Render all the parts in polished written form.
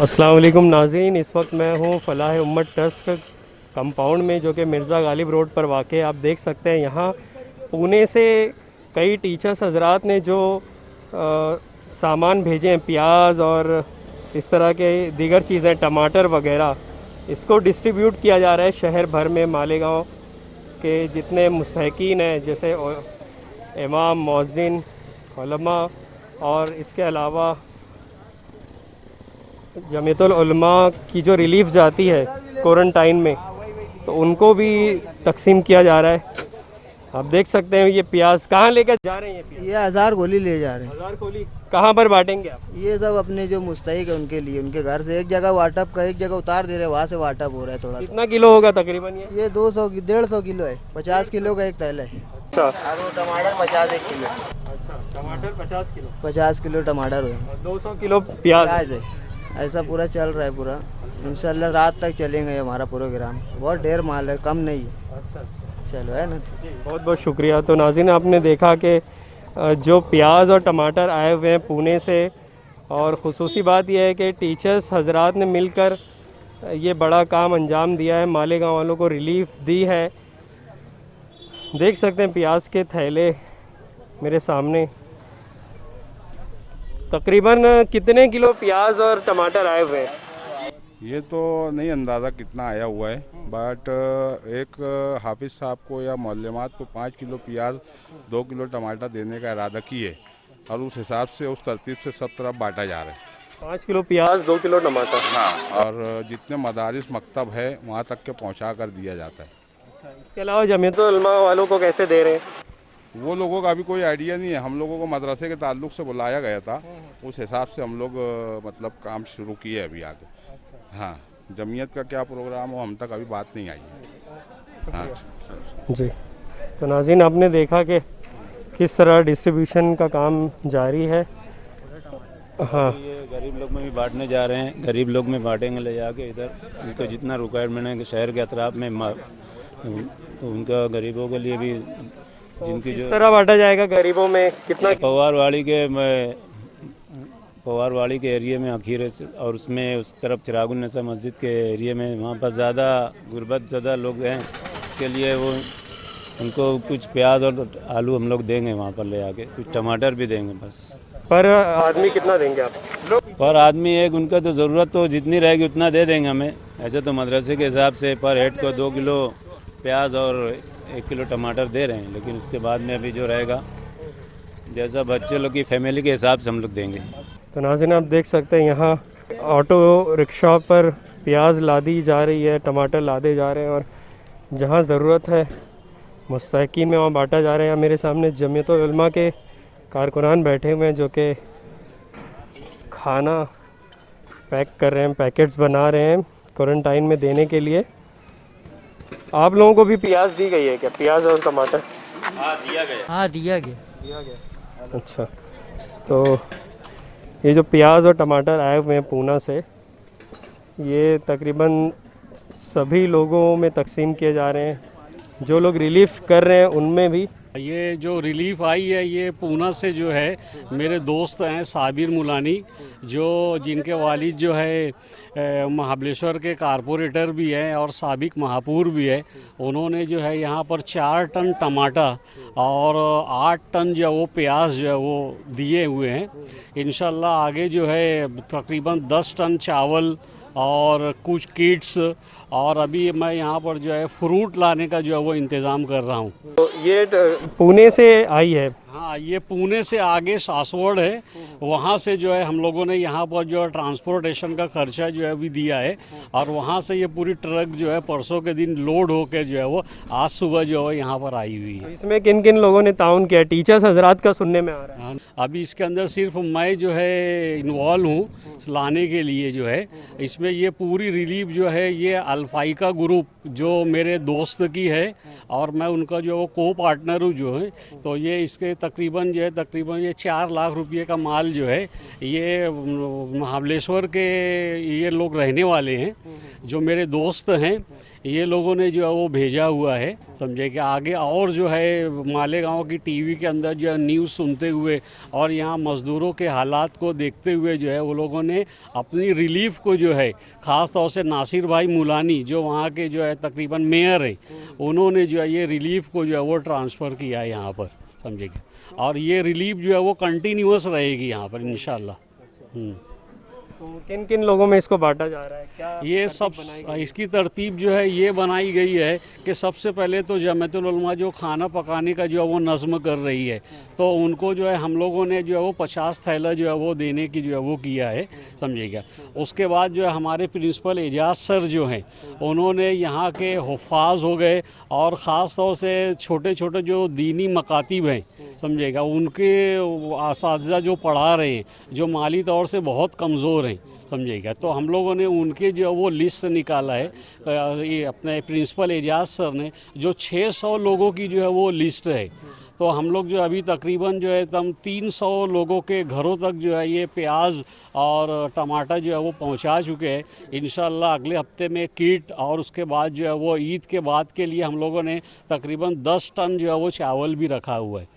अस्सलाम वालेकुम नाज़रीन, इस वक्त मैं हूँ फलाह उम्मत ट्रस्ट कंपाउंड में, जो कि मिर्ज़ा गालिब रोड पर वाक़ है। आप देख सकते हैं यहाँ पुणे से कई टीचर्स हजरात ने जो सामान भेजे हैं, प्याज और इस तरह के दीगर चीज़ें, टमाटर वगैरह, इसको डिस्ट्रीब्यूट किया जा रहा है शहर भर में। मालेगांव के जितने मुस्तहिकीन हैं, जैसे इमाम, मौज़िन, उलमा, और इसके अलावा जमीयतुल उलमा की जो रिलीफ जाती है क्वारंटाइन में, तो उनको भी तकसीम किया जा रहा है। आप देख सकते हैं ये प्याज कहाँ लेकर जा रहे हैं। ये 1000 गोली ले जा रहे हैं। 1000 गोली कहाँ पर बांटेंगे आप? ये सब अपने जो मुस्तहिक है उनके लिए, उनके घर से एक जगह वाटअप का, एक जगह उतार दे रहे हैं, वहाँ से वाटअप हो रहा है। थोड़ा कितना किलो होगा तकरीबन ये 200 150 किलो है। 50 किलो का एक थैल है। अच्छा, और वो टमाटर 50 एक किलो। अच्छा, टमाटर 50 किलो, 50 किलो टमाटर है। 200 किलो प्याज है। ऐसा पूरा चल रहा है पूरा। इंशाल्लाह रात तक चलेंगे हमारा प्रोग्राम। बहुत ढेर माल है, कम नहीं है। अच्छा, चलो है ना। बहुत बहुत शुक्रिया। तो नाज़रीन, आपने देखा कि जो प्याज और टमाटर आए हुए हैं पुणे से, और ख़ुसूसी बात यह है कि टीचर्स हजरात ने मिलकर ये बड़ा काम अंजाम दिया है, मालेगांव वालों को रिलीफ दी है। देख सकते हैं प्याज के थैले मेरे सामने। तकरीबन कितने किलो प्याज और टमाटर आए हुए हैं? ये तो नहीं अंदाज़ा कितना आया हुआ है, बट एक हाफिज़ साहब को या मौलमात को 5 किलो प्याज 2 किलो टमाटर देने का इरादा किए, और उस हिसाब से उस तरतीब से सब तरफ बांटा जा रहा है। 5 किलो प्याज 2 किलो टमाटर। हाँ, और जितने मदारिस मकतब है वहाँ तक के पहुँचा कर दिया जाता है। इसके अलावा जमीयतुल उलमा वालों को कैसे दे रहे हैं? वो लोगों का अभी कोई आइडिया नहीं है। हम लोगों को मदरसे के ताल्लुक से बुलाया गया था, उस हिसाब से हम लोग मतलब काम शुरू किए अभी आगे। हाँ, जमीयत का क्या प्रोग्राम हो हम तक अभी बात नहीं आई है। हाँ जी। तो नाज़रीन, आपने देखा कि किस तरह डिस्ट्रीब्यूशन का काम जारी है। हाँ, ये गरीब लोग में भी बांटने जा रहे हैं। गरीब लोग में बांटेंगे ले जाके इधर, उनको जितना रिक्वायरमेंट है शहर के अतराफ में, तो उनका गरीबों के लिए भी जिनकी किस तरह बांटा जाएगा गरीबों में? कितना? पवारवाड़ी के एरिया में आखिर है, और उसमें उस तरफ चिरागुन्नसा मस्जिद के एरिया में, वहाँ पर ज़्यादा गुर्बत ज़्यादा लोग हैं। इसके लिए वो उनको कुछ प्याज और आलू हम लोग देंगे वहाँ पर ले आके, कुछ टमाटर भी देंगे बस। पर आदमी कितना देंगे आप? पर आदमी एक, उनका तो ज़रूरत तो जितनी रहेगी उतना दे देंगे हमें। ऐसे तो मदरसे के हिसाब से पर हेड को 2 किलो प्याज और 1 किलो टमाटर दे रहे हैं, लेकिन उसके बाद में अभी जो रहेगा जैसा बच्चे लोग की फैमिली के हिसाब से हम लोग देंगे। तो नाज़रीन, आप देख सकते हैं यहाँ ऑटो रिक्शा पर प्याज लादी जा रही है, टमाटर लादे जा रहे हैं, और जहाँ ज़रूरत है मुस्तहिकीन में वहाँ बांटा जा रहा है। मेरे सामने जमीयतुल उलमा के कारकुनान बैठे हुए हैं, जो कि खाना पैक कर रहे हैं, पैकेट्स बना रहे हैं क्वारंटाइन में देने के लिए। आप लोगों को भी प्याज दी गई है क्या? प्याज और टमाटर? हाँ, दिया गया। हाँ, दिया गया। अच्छा, तो ये जो प्याज और टमाटर आए हुए हैं पूना से, ये तकरीबन सभी लोगों में तकसीम किए जा रहे हैं। जो लोग रिलीफ कर रहे हैं उनमें भी। ये जो रिलीफ आई है ये पूना से जो है मेरे दोस्त हैं साबिर मुलानी, जो जिनके वालिद जो है महाबलेश्वर के कारपोरेटर भी हैं और साबिक महापौर भी है। उन्होंने जो है यहाँ पर 4 टन टमाटर और 8 टन जो वो प्याज जो है वो दिए हुए हैं। इंशाल्लाह आगे जो है तकरीबन 10 टन चावल और कुछ किट्स, और अभी मैं यहाँ पर जो है फ्रूट लाने का जो है वो इंतज़ाम कर रहा हूँ। तो ये पुणे से आई है? हाँ, ये पुणे से आगे सासवड़ है, वहाँ से जो है हम लोगों ने यहाँ पर जो है ट्रांसपोर्टेशन का खर्चा जो है भी दिया है, और वहाँ से ये पूरी ट्रक जो है परसों के दिन लोड होकर जो है वो आज सुबह जो है यहाँ पर आई हुई है। इसमें किन किन लोगों ने ताउन किया? टीचर्स हजरात का सुनने में आ रहा है। हाँ, अभी इसके अंदर सिर्फ मैं जो है इन्वॉल्व हूँ लाने के लिए जो है। इसमें ये पूरी रिलीफ जो है ये अल्फाइका ग्रुप जो मेरे दोस्त की है, और मैं उनका जो को पार्टनर हूँ जो है। तो ये इसके तकरीबन तकरीबन ये 4 लाख रुपए का माल जो है ये महाबलेश्वर के ये लोग रहने वाले हैं, जो मेरे दोस्त हैं, ये लोगों ने जो है वो भेजा हुआ है, समझे कि आगे और जो है मालेगांव की टीवी के अंदर जो है न्यूज़ सुनते हुए और यहाँ मज़दूरों के हालात को देखते हुए जो है वो लोगों ने अपनी रिलीफ को जो है ख़ास तौर से नासिर भाई मुलानी जो वहाँ के जो है तकरीबन मेयर हैं, उन्होंने जो है ये रिलीफ को जो है वो ट्रांसफ़र किया है यहाँ पर, समझेगा। और ये रिलीफ जो है वो कंटिन्यूअस रहेगी यहाँ पर इंशाल्लाह। तो किन किन लोगों में इसको बांटा जा रहा है, क्या ये सब इसकी तरतीब जो है ये बनाई गई है कि सबसे पहले तो जमातुल उलमा जो खाना पकाने का जो है वो नज़्म कर रही है, तो उनको जो है हम लोगों ने जो है वो 50 थैला जो है वो देने की जो है वो किया है, समझिएगा। उसके बाद जो है हमारे प्रिंसिपल एजाज सर जो हैं उन्होंने यहाँ के हुफ़ाज़ हो गए और ख़ास तौर से छोटे छोटे जो दीनी मकातिब हैं, समझिएगा, उनके असातिज़ा जो पढ़ा रहे हैं, जो माली तौर से बहुत कमज़ोर हैं, समझिएगा, तो हम लोगों ने उनके जो वो लिस्ट निकाला है, ये अपने प्रिंसिपल एजाज सर ने, जो 600 लोगों की जो है वो लिस्ट है। तो हम लोग जो अभी तकरीबन जो है 300 लोगों के घरों तक जो है ये प्याज और टमाटर जो है वो पहुंचा चुके हैं। इंशाल्लाह अगले हफ्ते में किट और उसके बाद जो है वो ईद के बाद के लिए हम लोगों ने तकरीबन 10 टन जो है वो चावल भी रखा हुआ है,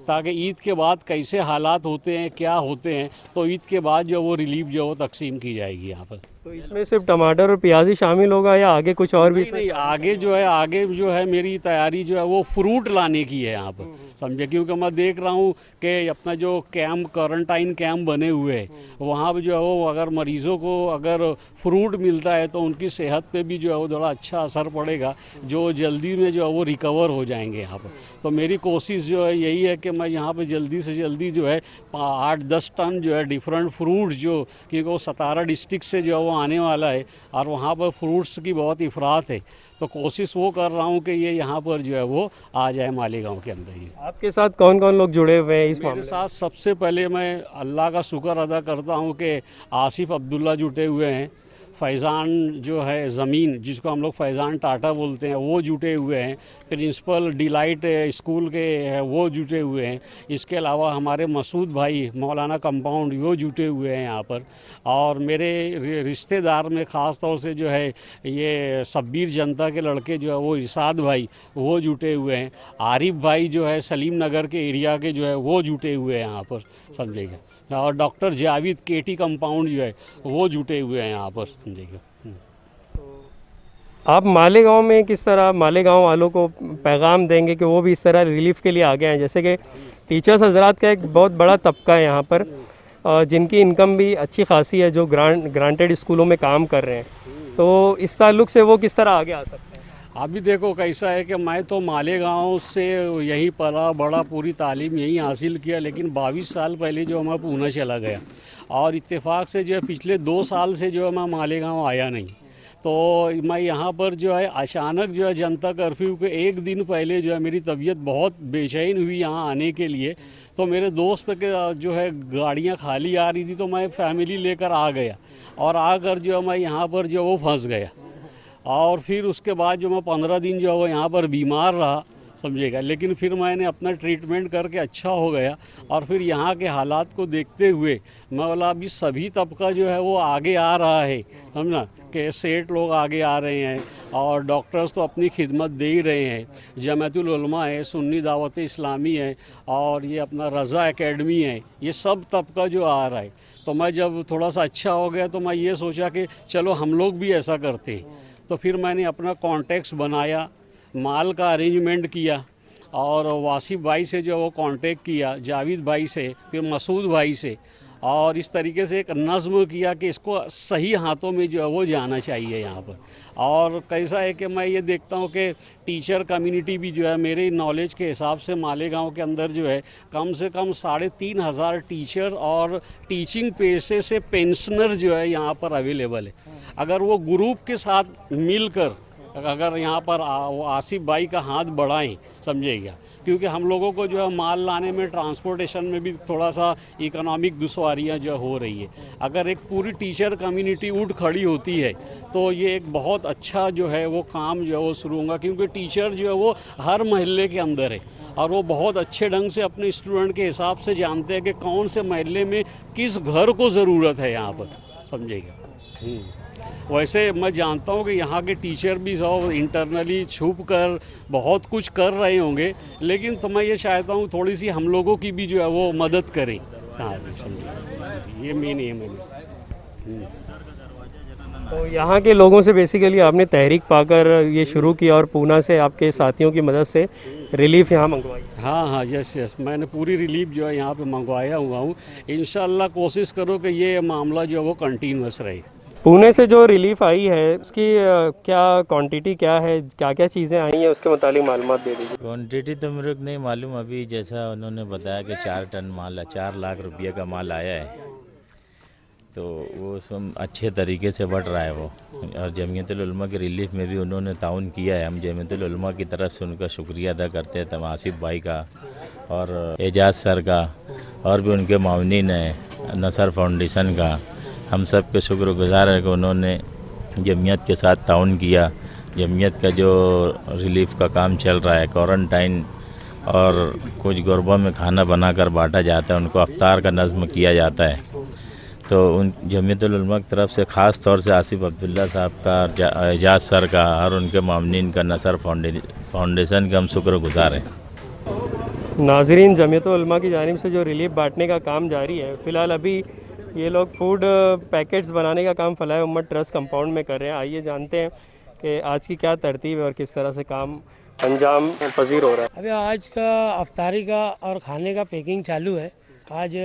ताकि ईद के बाद कैसे हालात होते हैं, क्या होते हैं, तो ईद के बाद जो वो रिलीफ जो वो तकसीम की जाएगी यहाँ पर। तो इसमें सिर्फ टमाटर और प्याज ही शामिल होगा या आगे कुछ और भी? नहीं, आगे जो है मेरी तैयारी जो है वो फ्रूट लाने की है यहाँ पर, समझे, क्योंकि मैं देख रहा हूँ कि अपना जो कैंप क्वारंटाइन कैंप बने हुए हैं वहाँ पर जो है वो अगर मरीज़ों को अगर फ्रूट मिलता है तो उनकी सेहत पे भी जो है वो थोड़ा अच्छा असर पड़ेगा, जो जल्दी में जो है वो रिकवर हो जाएंगे यहाँ पर। तो मेरी कोशिश जो है यही है कि मैं यहाँ पे जल्दी से जल्दी जो है 8-10 टन जो है डिफरेंट फ्रूट्स जो, क्योंकि वो 17 डिस्ट्रिक्ट से जो है वो आने वाला है और वहाँ पर फ्रूट्स की बहुत इफ़रात है, तो कोशिश वो कर रहा हूँ कि ये यहाँ पर जो है वो आ जाए मालेगांव के अंदर ही। आपके साथ कौन कौन लोग जुड़े हुए हैं इस मेरे मामले साथ सबसे पहले मैं अल्लाह का शुक्र अदा करता हूँ कि आसिफ अब्दुल्ला जुटे हुए हैं, फैज़ान जो है ज़मीन जिसको हम लोग फैज़ान टाटा बोलते हैं वो जुटे हुए हैं, प्रिंसिपल डिलाइट स्कूल के हैं वो जुटे हुए हैं, इसके अलावा हमारे मसूद भाई मौलाना कंपाउंड वो जुटे हुए हैं यहाँ पर, और मेरे रिश्तेदार में ख़ास तौर से जो है ये सब्बीर जनता के लड़के जो है वो इरशाद भाई वो जुटे हुए हैं, आरिफ भाई जो है सलीम नगर के एरिया के जो है वो जुटे हुए हैं यहाँ पर, समझेगा, और डॉक्टर जावेद केटी कंपाउंड जो है वो जुटे हुए हैं यहाँ पर, समझेगा। आप मालेगांव में किस तरह मालेगांव वालों को पैगाम देंगे कि वो भी इस तरह रिलीफ के लिए आगे आएँ? जैसे कि टीचर्स हजरात का एक बहुत बड़ा तबका है यहाँ पर जिनकी इनकम भी अच्छी खासी है, जो ग्रांटेड स्कूलों में काम कर रहे हैं, तो इस ताल्लुक से वो किस तरह आगे आ सकते हैं? अभी देखो कैसा है कि मैं तो मालेगांव से यहीं पला बड़ा, पूरी तालीम यहीं हासिल किया, लेकिन 22 साल पहले जो मैं पूना चला गया और इत्तेफाक से जो है पिछले 2 साल से जो है मैं मालेगांव आया नहीं, तो मैं यहाँ पर जो है अचानक जो है जनता कर्फ्यू के 1 दिन पहले जो है मेरी तबीयत बहुत बेचैन हुई यहाँ आने के लिए, तो मेरे दोस्त के जो है गाड़ियाँ खाली आ रही थी तो मैं फैमिली लेकर आ गया और आकर जो है मैं यहाँ पर जो वो फंस गया, और फिर उसके बाद जो मैं 15 दिन जो है वो यहाँ पर बीमार रहा, समझिएगा, लेकिन फिर मैंने अपना ट्रीटमेंट करके अच्छा हो गया, और फिर यहाँ के हालात को देखते हुए मैं बोला अभी सभी तबका जो है वो आगे आ रहा है, समझना, कि सेठ लोग आगे आ रहे हैं और डॉक्टर्स तो अपनी खिदमत दे ही रहे हैं, जमातुल उलमा है, सुन्नी दावत इस्लामी है और ये अपना रज़ा एकेडमी है, ये सब तबका जो आ रहा है। तो मैं जब थोड़ा सा अच्छा हो गया तो मैं ये सोचा कि चलो हम लोग भी ऐसा करते हैं, तो फिर मैंने अपना कॉन्टेक्ट्स बनाया, माल का अरेंजमेंट किया और वासिफ भाई से जो वो कांटेक्ट किया, जावेद भाई से, फिर मसूद भाई से, और इस तरीके से एक नज़्म किया कि इसको सही हाथों में जो है वो जाना चाहिए यहाँ पर। और कैसा है कि मैं ये देखता हूँ कि टीचर कम्युनिटी भी जो है मेरे नॉलेज के हिसाब से मालेगांव के अंदर जो है कम से कम 3,500 टीचर और टीचिंग पेशे से पेंशनर जो है यहाँ पर अवेलेबल है। अगर वो ग्रुप के साथ मिलकर अगर यहाँ पर आसिफ भाई का हाथ बढ़ाएं, समझिएगा, क्योंकि हम लोगों को जो है माल लाने में ट्रांसपोर्टेशन में भी थोड़ा सा इकोनॉमिक दुश्वारियाँ जो हो रही है। अगर एक पूरी टीचर कम्युनिटी उठ खड़ी होती है तो ये एक बहुत अच्छा जो है वो काम जो है वो शुरू होगा, क्योंकि टीचर जो है वो हर महल्ले के अंदर है और वो बहुत अच्छे ढंग से अपने स्टूडेंट के हिसाब से जानते हैं कि कौन से महल्ले में किस घर को ज़रूरत है यहाँ पर, समझेगा। वैसे मैं जानता हूँ कि यहाँ के टीचर भी सब इंटरनली छुप कर बहुत कुछ कर रहे होंगे, लेकिन तो मैं ये चाहता हूँ थोड़ी सी हम लोगों की भी जो है वो मदद करें। हाँ, समझिए, ये मेन एम है। तो यहाँ के लोगों से बेसिकली आपने तहरीक पाकर ये शुरू किया और पूना से आपके साथियों की मदद से रिलीफ यहाँ मंगवाई। हाँ हाँ, यस, मैंने पूरी रिलीफ जो है यहाँ पे मंगवाया हुआ हूँ। इंशाल्लाह कोशिश करो कि ये मामला जो है वो कंटिन्यूस रहे। पुणे से जो रिलीफ आई है उसकी क्या क्वांटिटी क्या है, क्या क्या चीज़ें आई हैं, उसके मुतालिक मालूमात दे दीजिए। क्वांटिटी तो मेरे को नहीं मालूम, अभी जैसा उन्होंने बताया कि 4 टन माल, 4 लाख रुपये का माल आया है, तो वो सब अच्छे तरीके से बढ़ रहा है वो। और जमीयतुल उलमा के रिलीफ में भी उन्होंने ताउन किया है। हम जमीयतुल उलमा की तरफ से उनका शुक्रिया अदा करते हैं, तब आसिफ भाई का और एजाज सर का, और भी उनके मावनीन हैं नसर फाउंडेशन का। हम सब के शुक्रगुजार है कि उन्होंने जमीयत के साथ ताउन किया। जमीयत का जो रिलीफ का काम चल रहा है, क्वारंटाइन और कुछ गुरबों में खाना बनाकर बांटा जाता है, उनको अफ्तार का नज़्म किया जाता है। तो उन जमीयतुल उलमा की तरफ से ख़ास तौर से आसिफ अब्दुल्ला साहब का, एजाज सर का और उनके मामनीन का, नसर फाउंडेशन का हम शुक्रगुजार हैं। नाजरीन, जमीयतुल उलमा की जानिब से जो रिलीफ बांटने का काम जारी है, फ़िलहाल अभी ये लोग फूड पैकेट्स बनाने का काम फलाह उम्मत ट्रस्ट कंपाउंड में कर रहे हैं। आइए जानते हैं कि आज की क्या तरतीब है और किस तरह से काम अंजाम पजीर हो रहा है। अभी आज का अफ्तारी का और खाने का पैकिंग चालू है। आज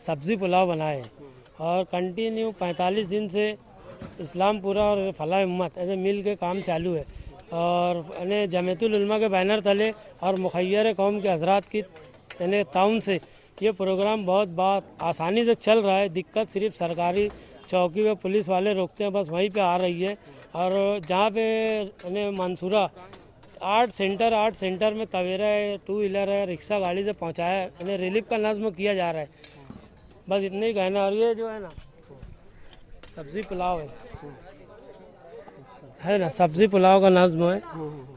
सब्ज़ी पुलाव बनाए हैं और कंटिन्यू 45 दिन से इस्लामपुरा और फलाह उम्मत ऐसे मिल के काम चालू है। और यानी जमीयतुल उलमा के बैनर तले और मुखय्यर कौम के हजरात की यानी ताउन से ये प्रोग्राम बहुत आसानी से चल रहा है। दिक्कत सिर्फ सरकारी चौकी व पुलिस वाले रोकते हैं, बस वहीं पे आ रही है। और जहाँ पे यानी मंसूरा 8 सेंटर में तवेरा है, 2 व्हीलर है, रिक्शा गाड़ी से पहुँचाया है, यानी रिलीफ का नज़्म किया जा रहा है। बस इतना ही कहना। और ये जो है ना सब्ज़ी पुलाव है ना, सब्ज़ी पुलाव का नज़्म है।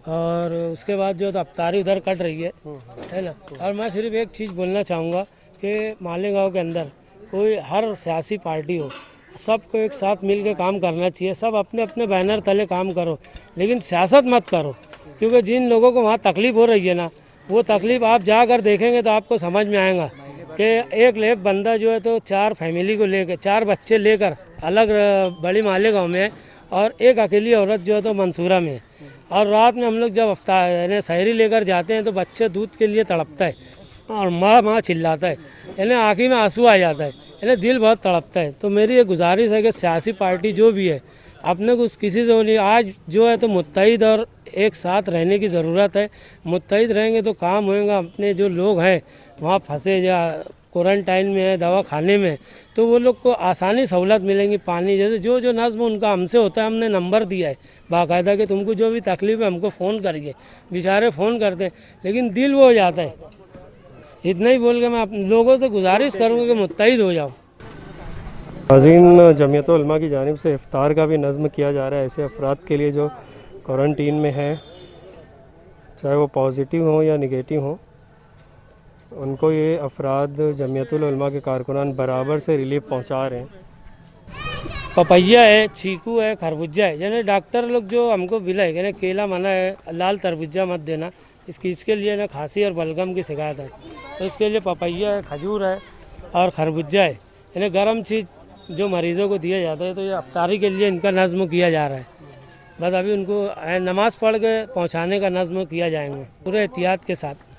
और उसके बाद जो अफ्तारी उधर कट रही है ना। और मैं सिर्फ एक चीज़ बोलना चाहूँगा कि मालेगांव के अंदर कोई हर सियासी पार्टी हो, सबको एक साथ मिल के काम करना चाहिए। सब अपने अपने बैनर तले काम करो, लेकिन सियासत मत करो, क्योंकि जिन लोगों को वहाँ तकलीफ़ हो रही है ना, वो तकलीफ़ आप जाकर देखेंगे तो आपको समझ में आएगा कि एक बंदा जो है तो 4 फैमिली को लेकर, 4 बच्चे लेकर अलग बड़ी मालेगांव में है, और एक अकेली औरत जो है तो मंसूरा में है। और रात में हम लोग जब यानी सहरी लेकर जाते हैं तो बच्चे दूध के लिए तड़पता है और माँ चिल्लाता है, यानी आँखी में आंसू आ जाता है, यानी दिल बहुत तड़पता है। तो मेरी ये गुजारिश है कि सियासी पार्टी जो भी है, अपने को किसी से नहीं, आज जो है तो मुत्तहिद और एक साथ रहने की ज़रूरत है। मुत्तहिद रहेंगे तो काम होएगा। अपने जो लोग हैं वहाँ फंसे या क्वारंटाइन में है, दवा खाने में, तो वो लोग को आसानी सहूलत मिलेंगी। पानी जैसे जो नज़्म उनका हमसे होता है, हमने नंबर दिया है बाकायदा कि तुमको जो भी तकलीफ़ है हमको फ़ोन करिए। बेचारे फ़ोन करते हैं लेकिन दिल वो हो जाता है। इतना ही बोल के मैं लोगों से गुजारिश करूँगा कि मुत्तहिद हो जाओ। नाज़रीन, जमीयतुल उलमा की जानिब से इफ्तार का भी नज़्म किया जा रहा है ऐसे अफराद के लिए जो क्वारंटीन में हैं, चाहे वो पॉजिटिव हों या निगेटिव हों, उनको ये अफराद जमीयतुल उलमा के कारकुनान बराबर से रिलीफ पहुंचा रहे हैं। पपैया है, चीकू है, खरबूजा है। यानी डॉक्टर लोग जो हमको मिला है, यानी केला मना है, लाल तरबूजा मत देना, इसके लिए ना खांसी और बलगम की शिकायत है, तो उसके लिए पपैया है, खजूर है और खरबूजा है। यानी गर्म चीज़ जो मरीज़ों को दिया जाता है, तो ये अफ्तारी के लिए इनका नज़्म किया जा रहा है। बस अभी उनको नमाज़ पढ़ के पहुँचाने का नज़्म किया जाएंगे पूरे एहतियात के साथ।